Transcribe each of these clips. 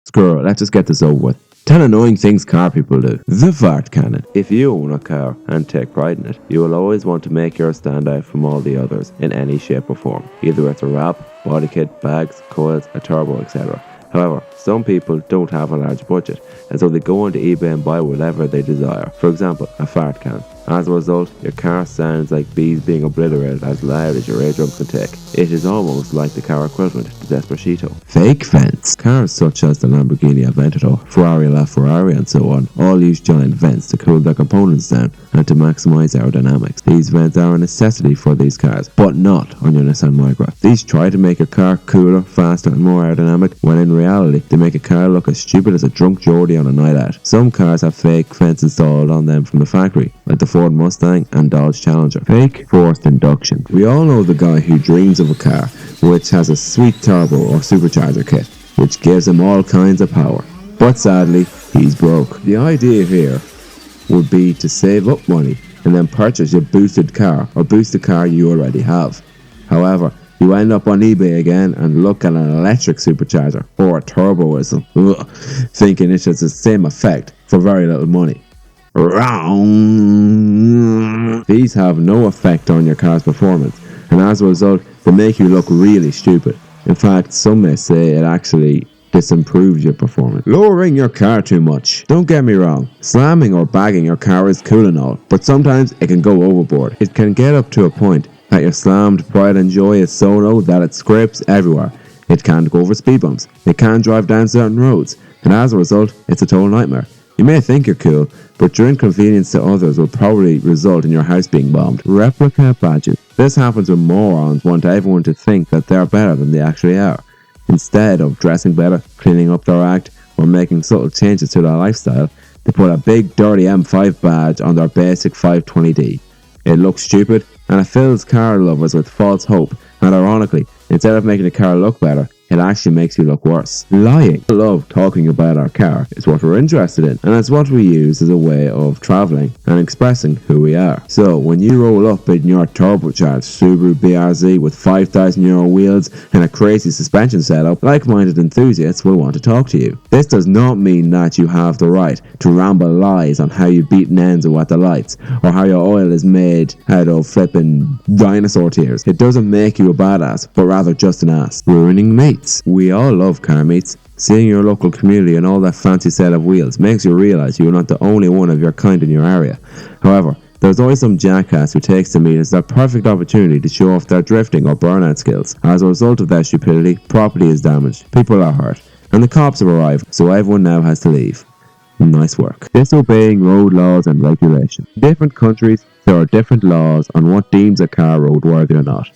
Screw it, let's just get this over with. 10 annoying things car people do. The fart cannon. If you own a car and take pride in it, you will always want to make yours stand out from all the others in any shape or form. Either it's a wrap, body kit, bags, coils, a turbo, etc. However, some people don't have a large budget, and so they go onto eBay and buy whatever they desire. For example, a fart can. As a result, your car sounds like bees being obliterated as loud as your eardrum can take. It is almost like the car equivalent to Despacito. Fake vents. Cars such as the Lamborghini Aventador, Ferrari LaFerrari and so on, all use giant vents to cool their components down and to maximise aerodynamics. These vents are a necessity for these cars, but not on your Nissan Micra. These try to make your car cooler, faster and more aerodynamic, when in reality they make a car look as stupid as a drunk Geordie on a night out. Some cars have fake vents installed on them from the factory, like the Ford Mustang and Dodge Challenger. Fake forced induction. We all know the guy who dreams of a car which has a sweet turbo or supercharger kit, which gives him all kinds of power. But sadly, he's broke. The idea here would be to save up money and then purchase your boosted car or boost the car you already have. However, you end up on eBay again and look at an electric supercharger or a turbo whistle, thinking it has the same effect for very little money. These have no effect on your car's performance, and as a result, they make you look really stupid. In fact, some may say it actually disimproves your performance. Lowering your car too much. Don't get me wrong, slamming or bagging your car is cool and all, but sometimes it can go overboard. It can get up to a point that your slammed pride and joy is so low that it scrapes everywhere. It can't go over speed bumps, it can't drive down certain roads, and as a result, it's a total nightmare. You may think you're cool, but your inconvenience to others will probably result in your house being bombed. Replica badges. This happens when morons want everyone to think that they're better than they actually are. Instead of dressing better, cleaning up their act, or making subtle changes to their lifestyle, they put a big dirty M5 badge on their basic 520D. It looks stupid, and it fills car lovers with false hope, and ironically, instead of making the car look better, it actually makes you look worse. Lying. We love talking about our car. It's what we're interested in, and it's what we use as a way of travelling and expressing who we are. So when you roll up in your turbocharged Subaru BRZ with €5,000 wheels and a crazy suspension setup, like-minded enthusiasts will want to talk to you. This does not mean that you have the right to ramble lies on how you beat Enzo at the lights, or how your oil is made out of flipping dinosaur tears. It doesn't make you a badass, but rather just an ass. Ruining meat. We all love car meets. Seeing your local community and all that fancy set of wheels makes you realise you are not the only one of your kind in your area. However, there's always some jackass who takes the meet as their perfect opportunity to show off their drifting or burnout skills. As a result of their stupidity, property is damaged, people are hurt, and the cops have arrived, so everyone now has to leave. Nice work. Disobeying road laws and regulations. In different countries, there are different laws on what deems a car roadworthy or not.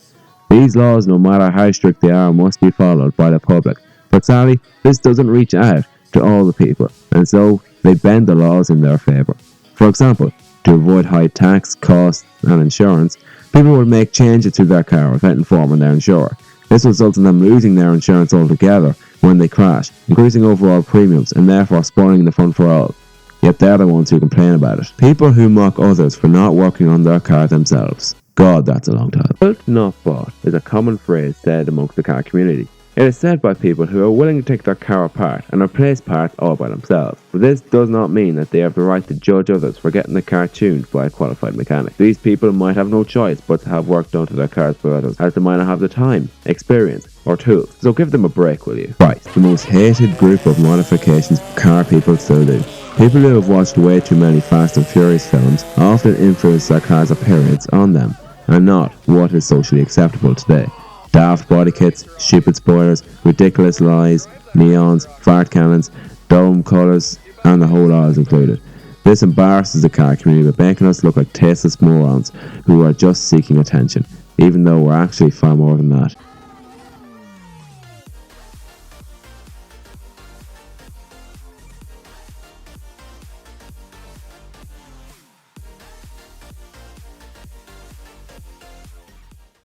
These laws, no matter how strict they are, must be followed by the public. But sadly, this doesn't reach out to all the people, and so they bend the laws in their favour. For example, to avoid high tax, costs and insurance, people will make changes to their car without informing their insurer. This results in them losing their insurance altogether when they crash, increasing overall premiums and therefore spoiling the fun for all. Yet they're the ones who complain about it. People who mock others for not working on their car themselves. God, that's a long time. Built not bought is a common phrase said amongst the car community. It is said by people who are willing to take their car apart and replace parts all by themselves. But this does not mean that they have the right to judge others for getting the car tuned by a qualified mechanic. These people might have no choice but to have work done to their cars by others, as they might not have the time, experience, or tools. So give them a break, will you? Right, the most hated group of modifications car people still do. People who have watched way too many Fast and Furious films often influence their car's appearance on them, and not what is socially acceptable today. Daft body kits, stupid spoilers, ridiculous lies, neons, fart cannons, dome colours, and the whole lot is included. This embarrasses the car community by making us look like tasteless morons who are just seeking attention, even though we're actually far more than that.